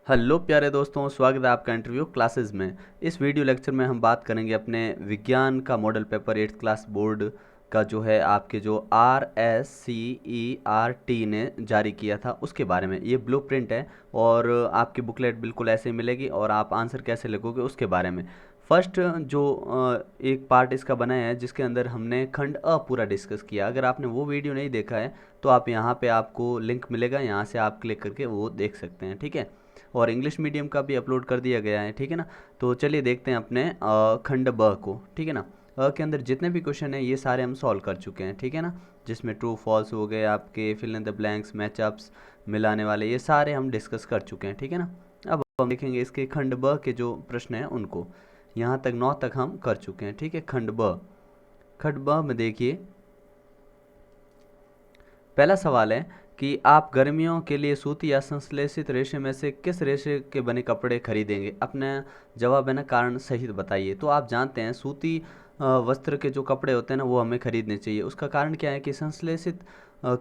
Hello प्यारे दोस्तों, स्वागत है आपका इंटरव्यू क्लासेस में। इस वीडियो लेक्चर में हम बात करेंगे अपने विज्ञान का model paper 8th class board का जो है आपके जो RSCERT ने जारी किया था उसके बारे में। ये ब्लूप्रिंट है और आपकी बुकलेट बिल्कुल ऐसे ही मिलेगी और आप आंसर कैसे लिखोगे उसके बारे में। फर्स्ट जो एक पार्ट इसका बनाया है जिसके अंदर हमने खंड अ पूरा डिस्कस किया। अगर आपने वो वीडियो नहीं देखा है तो आप यहाँ पे आपको लिंक मिलेगा, यहाँ से आप क्लिक करके वो देख सकते हैं, ठीक है। और इंग्लिश मीडियम का भी अपलोड कर दिया गया है, ठीक है ना। तो चलिए देखते हैं अपने खंड ब को, ठीक है ना। के अंदर जितने भी क्वेश्चन हैं ये सारे हम सॉल्व कर चुके हैं, ठीक है ना। जिसमें ट्रू फॉल्स हो गए, आपके fill in the blanks, matchups, मिलाने वाले, ये सारे हम डिस्कस कर चुके हैं, ठीक है ना। अब हम देखेंगे इसके खंड ब के जो प्रश्न हैं उनको। यहाँ तक 9 तक हम कर चुके हैं, ठीक है। खंड ब में देखिए, पहला सवाल है कि आप गर्मियों के लिए सूती या संश्लेषित रेशे में से किस रेशे के बने कपड़े खरीदेंगे। अपना जवाब है ना कारण सहित बताइए। तो आप जानते हैं सूती वस्त्र के जो कपड़े होते हैं ना वो हमें खरीदने चाहिए। उसका कारण क्या है कि संश्लेषित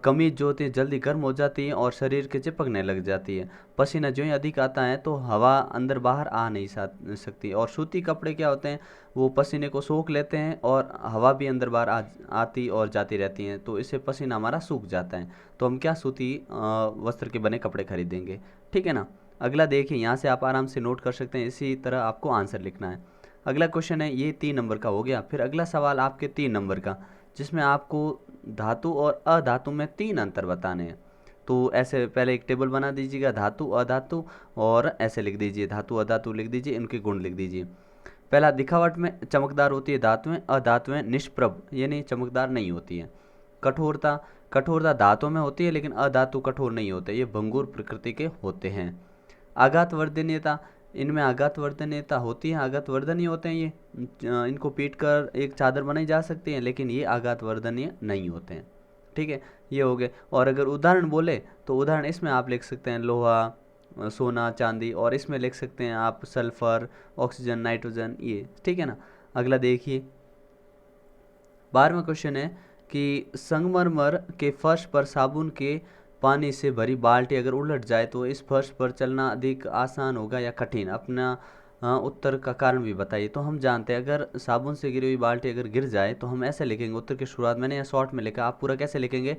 कमीज जो होती है जल्दी गर्म हो जाती है और शरीर के चिपकने लग जाती है। पसीना जो ही अधिक आता है तो हवा अंदर बाहर आ नहीं सकती। और सूती कपड़े क्या होते हैं, वो पसीने को सोख लेते हैं और हवा भी अंदर बाहर आती और जाती रहती हैं, तो इससे पसीना हमारा सूख जाता है। तो हम क्या सूती वस्त्र के बने कपड़े खरीदेंगे, ठीक है ना। अगला देखिए, यहाँ से आप आराम से नोट कर सकते हैं, इसी तरह आपको आंसर लिखना है। अगला क्वेश्चन है, ये 3 नंबर का हो गया। फिर अगला सवाल आपके 3 नंबर का, जिसमें आपको धातु और अधातु में 3 अंतर बताने हैं। तो ऐसे पहले एक टेबल बना दीजिएगा, धातु अधातु, और ऐसे लिख दीजिए, धातु अधातु लिख दीजिए, इनके गुण लिख दीजिए। पहला, दिखावट में चमकदार होती है धातुएं, अधातुएं निष्प्रभ यानी चमकदार नहीं होती हैं। कठोरता, कठोरता धातु में होती है लेकिन अधातु कठोर नहीं होते, ये भंगुर प्रकृति के होते हैं। आघात वर्धनीयता, इनमें आघात वर्धनीयता होती है, आघात वर्धनीय होते हैं ये। इनको पीट कर एक चादर बनाई जा सकती है लेकिन ये आघात वर्धनीय नहीं होते हैं, ठीक है। ये हो गए। और अगर उदाहरण बोले तो उदाहरण इसमें आप लिख सकते हैं लोहा, सोना, चांदी, और इसमें लिख सकते हैं आप सल्फर, ऑक्सीजन, नाइट्रोजन, ये, ठीक है ना। अगला देखिए, 12वां क्वेश्चन है कि संगमरमर के फर्श पर साबुन के पानी से भरी बाल्टी अगर उलट जाए तो इस फर्श पर चलना अधिक आसान होगा या कठिन। अपना उत्तर का कारण भी बताइए। तो हम जानते हैं अगर साबुन से गिरी हुई बाल्टी अगर गिर जाए तो हम ऐसे लिखेंगे, उत्तर की शुरुआत मैंने या शॉर्ट में लिखा, आप पूरा कैसे लिखेंगे।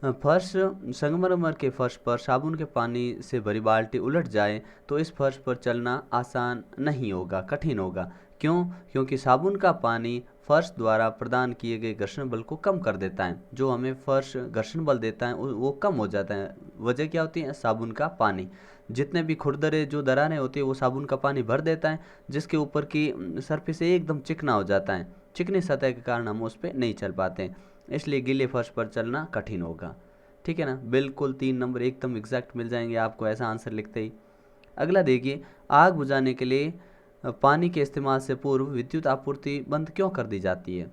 फर्श, संगमरमर के फर्श पर साबुन के पानी से भरी बाल्टी उलट जाए तो इस फर्श पर चलना आसान नहीं होगा, कठिन होगा। क्यों? क्योंकि साबुन का पानी फर्श द्वारा प्रदान किए गए घर्षण बल को कम कर देता है। जो हमें फर्श घर्षण बल देता है वो कम हो जाता है। वजह क्या होती है? साबुन का पानी। जितने भी खुरदरे जो दरारें होती है वो साबुन का पानी भर देता है, जिसके ऊपर की सरफेस एकदम चिकना हो जाता है। चिकनी सतह के कारण हम उस पर नहीं चल पाते हैं, इसलिए गीले फर्श पर चलना कठिन होगा, ठीक है ना। बिल्कुल 3 नंबर एकदम एग्जैक्ट मिल जाएंगे आपको ऐसा आंसर लिखते ही। अगला देखिए, आग बुझाने के लिए पानी के इस्तेमाल से पूर्व विद्युत आपूर्ति बंद क्यों कर दी जाती है,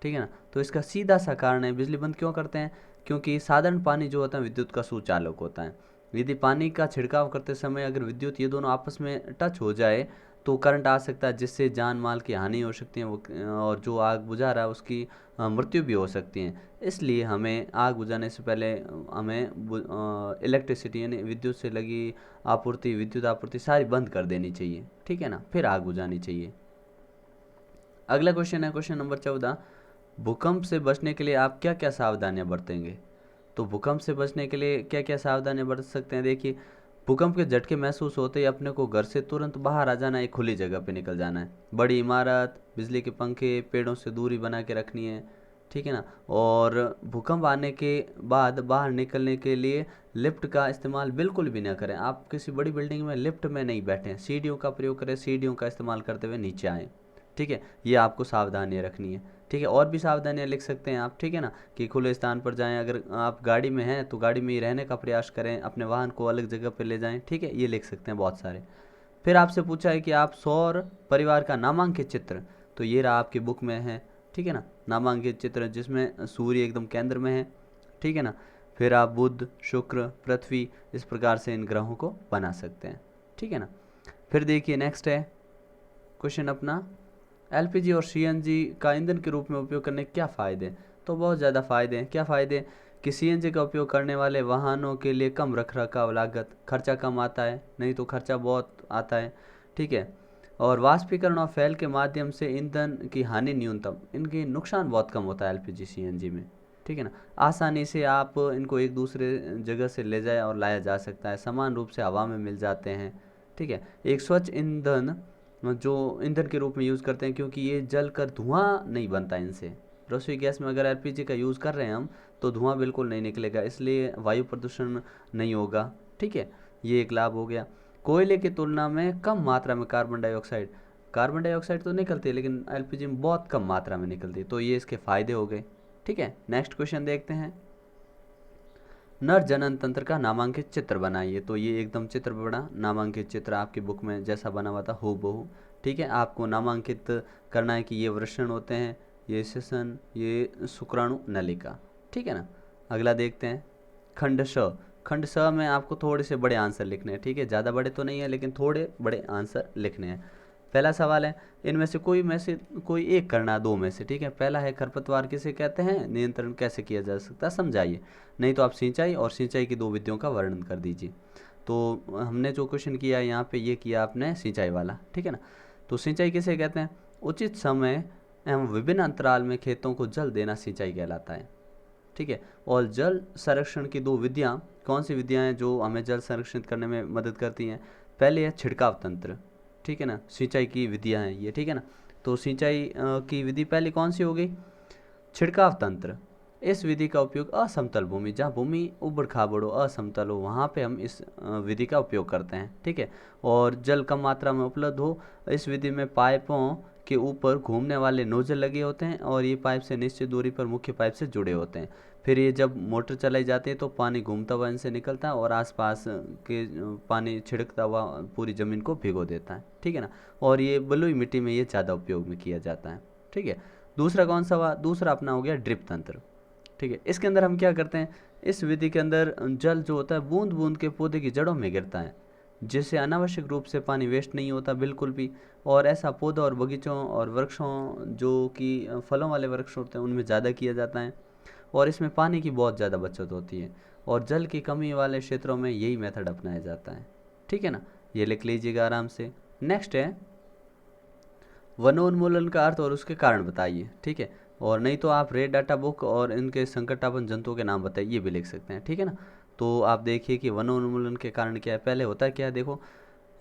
ठीक है ना। तो इसका सीधा सा कारण है, बिजली बंद क्यों करते हैं? क्योंकि साधारण पानी जो होता है विद्युत का सुचालक होता है। यदि पानी का छिड़काव करते समय अगर विद्युत ये दोनों आपस में टच हो जाए तो करंट आ सकता है, जिससे जान माल की हानि हो सकती है और जो आग बुझा रहा है उसकी मृत्यु भी हो सकती है। इसलिए हमें आग बुझाने से पहले हमें इलेक्ट्रिसिटी यानी विद्युत से लगी आपूर्ति, विद्युत आपूर्ति सारी बंद कर देनी चाहिए, ठीक है ना, फिर आग बुझानी चाहिए। अगला क्वेश्चन है क्वेश्चन नंबर 14, भूकंप से बचने के लिए आप क्या क्या सावधानियां बरतेंगे। तो भूकंप से बचने के लिए क्या क्या सावधानियां बरत सकते हैं, देखिए। भूकंप के झटके महसूस होते ही अपने को घर से तुरंत बाहर आ जाना है, एक खुली जगह पे निकल जाना है। बड़ी इमारत, बिजली के पंखे, पेड़ों से दूरी बना के रखनी है, ठीक है ना। और भूकंप आने के बाद बाहर निकलने के लिए लिफ्ट का इस्तेमाल बिल्कुल भी ना करें। आप किसी बड़ी बिल्डिंग में लिफ्ट में नहीं बैठें, सीढ़ियों का प्रयोग करें, सीढ़ियों का इस्तेमाल करते हुए नीचे आएँ, ठीक है। ये आपको सावधानियाँ रखनी है, ठीक है। और भी सावधानियाँ लिख सकते हैं आप, ठीक है ना, कि खुले स्थान पर जाएं। अगर आप गाड़ी में हैं तो गाड़ी में ही रहने का प्रयास करें, अपने वाहन को अलग जगह पर ले जाएं, ठीक है। ये लिख सकते हैं बहुत सारे। फिर आपसे पूछा है कि आप सौर परिवार का नामांकित चित्र, तो ये रहा आपकी बुक में है, ठीक है ना, नामांकित चित्र जिसमें सूर्य एकदम केंद्र में है, ठीक है ना। फिर आप बुध, शुक्र, पृथ्वी, इस प्रकार से इन ग्रहों को बना सकते हैं, ठीक है ना। फिर देखिए नेक्स्ट है क्वेश्चन अपना, एलपीजी और सीएनजी का ईंधन के रूप में उपयोग करने के क्या फ़ायदे हैं। तो बहुत ज़्यादा फ़ायदे हैं। क्या फ़ायदे? कि सीएनजी का उपयोग करने वाले वाहनों के लिए कम रखरखाव लागत, खर्चा कम आता है, नहीं तो खर्चा बहुत आता है। ठीक है। और वाष्पीकरण और फैल के माध्यम से ईंधन की हानि न्यूनतम, इनके नुकसान बहुत कम होता है एलपीजी सीएनजी में। ठीक है ना। आसानी से आप इनको एक दूसरे जगह से ले जाए और लाया जा सकता है, समान रूप से हवा में मिल जाते हैं। ठीक है। एक स्वच्छ ईंधन जो ईंधन के रूप में यूज़ करते हैं, क्योंकि ये जल कर धुआं नहीं बनता इनसे। रसोई गैस में अगर एलपीजी का यूज़ कर रहे हैं हम, तो धुआं बिल्कुल नहीं निकलेगा, इसलिए वायु प्रदूषण नहीं होगा। ठीक है। ये एक लाभ हो गया। कोयले की तुलना में कम मात्रा में कार्बन डाइऑक्साइड तो निकलती है, लेकिन एलपीजी में बहुत कम मात्रा में निकलती है, तो ये इसके फायदे हो गए। ठीक है। नेक्स्ट क्वेश्चन देखते हैं। नर जनन तंत्र का नामांकित चित्र बनाइए। तो ये एकदम चित्र बना, नामांकित चित्र आपकी बुक में जैसा बना हुआ था हूबहू। ठीक है। आपको नामांकित करना है कि ये वृषण होते हैं, ये सेशन, ये शुक्राणु नलिका। ठीक है ना। अगला देखते हैं। खंड श। खंड स में आपको थोड़े से बड़े आंसर लिखने हैं। ठीक है। ज़्यादा बड़े तो नहीं है, लेकिन थोड़े बड़े आंसर लिखने हैं। पहला सवाल है, इनमें से कोई एक करना है दो में से। ठीक है। पहला है, खरपतवार किसे कहते हैं, नियंत्रण कैसे किया जा सकता है, समझाइए। नहीं तो आप सिंचाई और सिंचाई की दो विधियों का वर्णन कर दीजिए। तो हमने जो क्वेश्चन किया है यहाँ पे, ये किया आपने सिंचाई वाला। ठीक है ना। तो सिंचाई किसे कहते हैं, उचित समय एवं विभिन्न अंतराल में खेतों को जल देना सिंचाई कहलाता है। ठीक है। और जल संरक्षण की दो विधियाँ, कौन सी विधियाँ हैं जो हमें जल संरक्षित करने में मदद करती हैं। पहले है छिड़काव तंत्र। ठीक है ना। सिंचाई की विधियाँ हैं ये। ठीक है ना। तो सिंचाई की विधि पहली कौन सी हो गई, छिड़काव तंत्र। इस विधि का उपयोग असमतल भूमि, जहाँ भूमि उबड़ खाबड़ हो, असमतल हो, वहाँ पे हम इस विधि का उपयोग करते हैं। ठीक है। और जल कम मात्रा में उपलब्ध हो, इस विधि में पाइपों के ऊपर घूमने वाले नोजल लगे होते हैं, और ये पाइप से निश्चित दूरी पर मुख्य पाइप से जुड़े होते हैं। फिर ये जब मोटर चलाई जाती है तो पानी घूमता हुआ इनसे निकलता है और आसपास के पानी छिड़कता हुआ पूरी ज़मीन को भिगो देता है। ठीक है ना। और ये बलुई मिट्टी में ये ज़्यादा उपयोग में किया जाता है। ठीक है। दूसरा कौन सा हुआ, दूसरा अपना हो गया ड्रिप तंत्र। ठीक है। इसके अंदर हम क्या करते हैं, इस विधि के अंदर जल जो होता है बूंद बूंद के पौधे की जड़ों में गिरता है, जिससे अनावश्यक रूप से पानी वेस्ट नहीं होता बिल्कुल भी। और ऐसा पौधों और बगीचों और वृक्षों, जो कि फलों वाले वृक्ष होते हैं, उनमें ज़्यादा किया जाता है। और इसमें पानी की बहुत ज़्यादा बचत होती है, और जल की कमी वाले क्षेत्रों में यही मेथड अपनाया जाता है। ठीक है ना। ये लिख लीजिएगा आराम से। नेक्स्ट है, वनोन्मूलन का अर्थ और उसके कारण बताइए। ठीक है। और नहीं तो आप रेड डाटा बुक और इनके संकटापन्न जंतुओं के नाम बताइए, ये भी लिख सकते हैं। ठीक है ना। तो आप देखिए कि वनोन्मूलन के कारण क्या है। पहले होता है क्या है, देखो,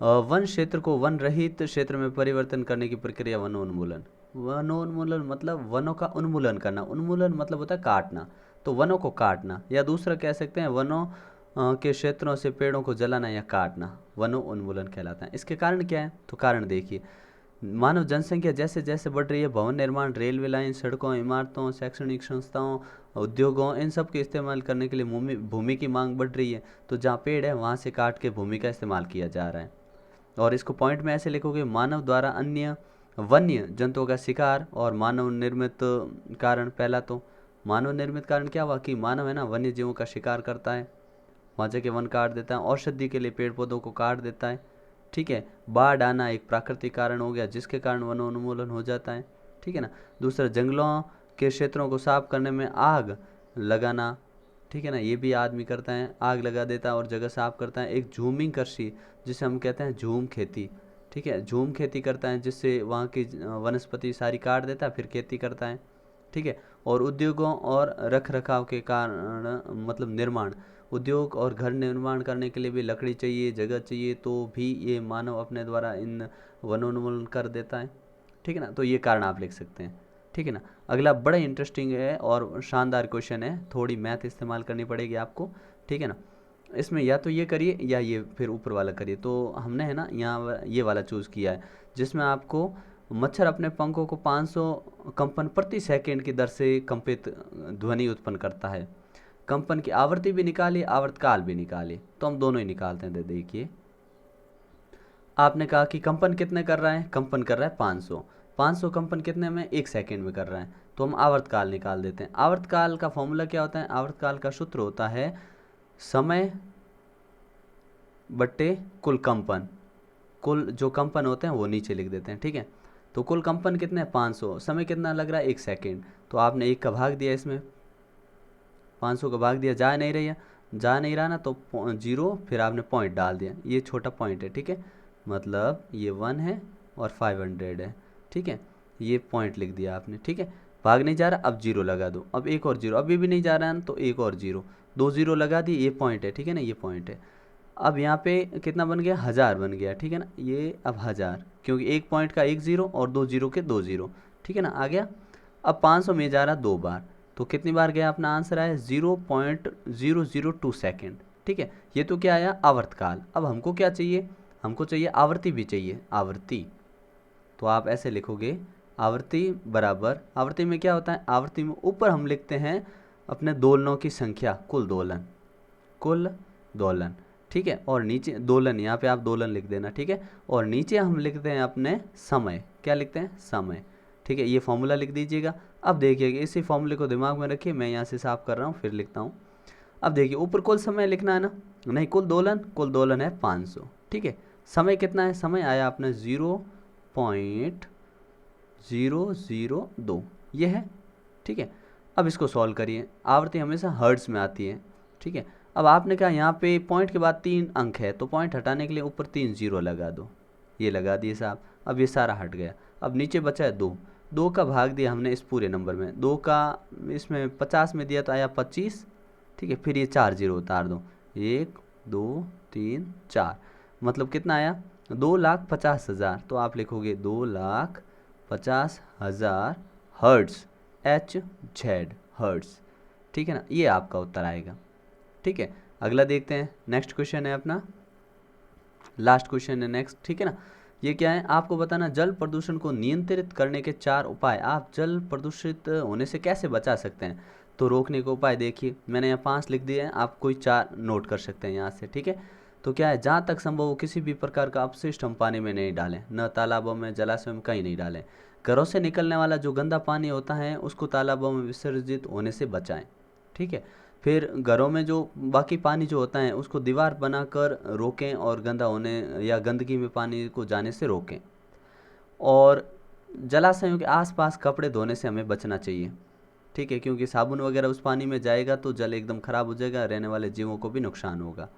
वन क्षेत्र को वन रहित क्षेत्र में परिवर्तन करने की प्रक्रिया वनोन्मूलन। वनोन्मूलन मतलब वनों का उन्मूलन करना, उन्मूलन मतलब होता है काटना, तो वनों को काटना, या दूसरा कह सकते हैं वनों के क्षेत्रों से पेड़ों को जलाना या काटना, वनो उन्मूलन कहलाता है। इसके कारण क्या है, तो कारण देखिए, मानव जनसंख्या जैसे जैसे बढ़ रही है, भवन निर्माण, रेलवे लाइन, सड़कों, इमारतों, शैक्षणिक संस्थाओं, उद्योगों, इन सब के इस्तेमाल करने के लिए भूमि की मांग बढ़ रही है। तो जहाँ पेड़ है वहाँ से काट के भूमि का इस्तेमाल किया जा रहा है। और इसको पॉइंट में ऐसे लिखोगे, मानव द्वारा अन्य वन्य जंतुओं का शिकार और मानव निर्मित कारण। पहला तो मानव निर्मित कारण क्या हुआ कि मानव है ना वन्य जीवों का शिकार करता है, वहाँ जाके वन काट देता है, औषधि के लिए पेड़ पौधों को काट देता है। ठीक है। बाढ़ आना एक प्राकृतिक कारण हो गया, जिसके कारण वनोन्मूलन हो जाता है। ठीक है ना। दूसरा, जंगलों के क्षेत्रों को साफ करने में आग लगाना। ठीक है ना। ये भी आदमी करता है, आग लगा देता है और जगह साफ करता है। एक झूमिंग कृषि, जिसे हम कहते हैं झूम खेती। ठीक है। झूम खेती करता है, जिससे वहाँ की वनस्पति सारी काट देता है, फिर खेती करता है। ठीक है। और उद्योगों और रख रखाव के कारण, मतलब निर्माण, उद्योग और घर निर्माण करने के लिए भी लकड़ी चाहिए, जगह चाहिए, तो भी ये मानव अपने द्वारा इन वनोन्मूलन कर देता है। ठीक है ना। तो ये कारण आप लिख सकते हैं। ठीक है ना। अगला बड़ा इंटरेस्टिंग है और शानदार क्वेश्चन है, थोड़ी मैथ इस्तेमाल करनी पड़ेगी आपको। ठीक है ना। इसमें या तो ये करिए या ये फिर ऊपर वाला करिए। तो हमने है ना यहाँ ये वाला चूज़ किया है, जिसमें आपको मच्छर अपने पंखों को 500 कंपन प्रति सेकंड की दर से कंपित ध्वनि उत्पन्न करता है। कंपन की आवृत्ति भी निकालिए, आवर्तकाल भी निकालिए, तो हम दोनों ही निकालते हैं। देखिए, आपने कहा कि कंपन कितने कर रहा है, कंपन कर रहा है 500। 500 कंपन कितने में, एक सेकंड में कर रहा है, तो हम आवर्तकाल निकाल देते हैं। आवर्तकाल का फॉर्मूला क्या होता है, आवर्तकाल का सूत्र होता है समय बट्टे कुल कंपन। कुल जो कंपन होते हैं वो नीचे लिख देते हैं। ठीक है। तो कुल कंपन कितने हैं, 500, समय कितना लग रहा है, एक सेकंड, तो आपने एक का भाग दिया इसमें, 500 का भाग दिया, जा नहीं रहा ना, तो 0 फिर आपने पॉइंट डाल दिया, ये छोटा पॉइंट है, ठीक है, मतलब ये 1 है और 500 है, ठीक है, ये पॉइंट लिख दिया आपने, ठीक है। भाग नहीं जा रहा, अब 0 लगा दो, अब एक और 0, अभी भी नहीं जा रहा है तो एक और 0, 2 0 लगा दिए, ये पॉइंट है, ठीक है ना, ये पॉइंट है। अब यहाँ पे कितना बन गया, 1000 बन गया, ठीक है ना, ये अब 1000, क्योंकि एक पॉइंट का एक 0 और 2 0 के 2 0, ठीक है ना, आ गया। अब 500 में जा रहा 2 बार, तो कितनी बार गया, अपना आंसर आया 0.002 सेकेंड, ठीक है। ये तो क्या आया, आवर्तकाल। अब हमको क्या चाहिए, हमको चाहिए आवृत्ति भी चाहिए, आवृत्ति। तो आप ऐसे लिखोगे, आवृत्ति बराबर, आवृत्ति में क्या होता है, आवृत्ति में ऊपर हम लिखते हैं अपने दोलनों की संख्या, कुल दोलन, कुल दोलन, ठीक है, और नीचे दोलन, यहाँ पे आप दोलन लिख देना, ठीक है, और नीचे हम लिखते हैं अपने समय, क्या लिखते हैं, समय, ठीक है, ये फॉर्मूला लिख दीजिएगा। अब देखिएगा, इसी फॉर्मूले को दिमाग में रखिए, मैं यहाँ से साफ कर रहा हूँ फिर लिखता हूँ। अब देखिए, ऊपर कुल समय लिखना है ना, नहीं कुल दोलन है 500, ठीक है। समय कितना है, समय आया अपना 0.002, ये है, ठीक है। अब इसको सॉल्व करिए, आवृत्ति हमेशा हर्ट्ज में आती है, ठीक है। अब आपने कहा यहाँ पे पॉइंट के बाद 3 अंक है, तो पॉइंट हटाने के लिए ऊपर 3 0 लगा दो, ये लगा दिए साहब। अब ये सारा हट गया, अब नीचे बचा है 2, 2 का भाग दिया हमने इस पूरे नंबर में, 2 का इसमें 50 में दिया तो आया 25, ठीक है, फिर ये 4 0 उतार दो, 1 2 3 4, मतलब कितना आया, 2,50,000, तो आप लिखोगे 2,50,000 हर्ट्ज, HZ हर्ट्ज, ठीक है ना, ये आपका उत्तर आएगा, ठीक है। अगला देखते हैं, नेक्स्ट क्वेश्चन है अपना, लास्ट क्वेश्चन है नेक्स्ट, ठीक है ना। ये क्या है, आपको बताना जल प्रदूषण को नियंत्रित करने के 4 उपाय, आप जल प्रदूषित होने से कैसे बचा सकते हैं। तो रोकने के उपाय देखिए, मैंने यहाँ 5 लिख दिए हैं, आप कोई 4 नोट कर सकते हैं यहाँ से, ठीक है। तो क्या है, जहाँ तक संभव हो किसी भी प्रकार का अपशिष्ट हम पानी में नहीं डालें, न तालाबों में, जलाशयों में, कहीं नहीं डालें। घरों से निकलने वाला जो गंदा पानी होता है उसको तालाबों में विसर्जित होने से बचाएं, ठीक है। फिर घरों में जो बाकी पानी जो होता है उसको दीवार बनाकर रोकें और गंदा होने या गंदगी में पानी को जाने से रोकें। और जलाशयों के आसपास कपड़े धोने से हमें बचना चाहिए, ठीक है, क्योंकि साबुन वगैरह उस पानी में जाएगा तो जल एकदम ख़राब हो जाएगा, रहने वाले जीवों को भी नुकसान होगा,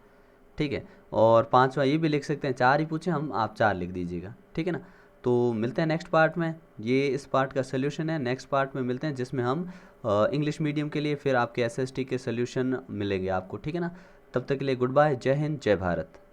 ठीक है। और 5वां ये भी लिख सकते हैं, 4 ही पूछे हम, आप 4 लिख दीजिएगा, ठीक है ना। तो मिलते हैं नेक्स्ट पार्ट में, ये इस पार्ट का सोल्यूशन है, नेक्स्ट पार्ट में मिलते हैं जिसमें हम इंग्लिश मीडियम के लिए फिर आपके SST के सोल्यूशन मिलेंगे आपको, ठीक है ना। तब तक के लिए गुड बाय, जय हिंद, जय भारत।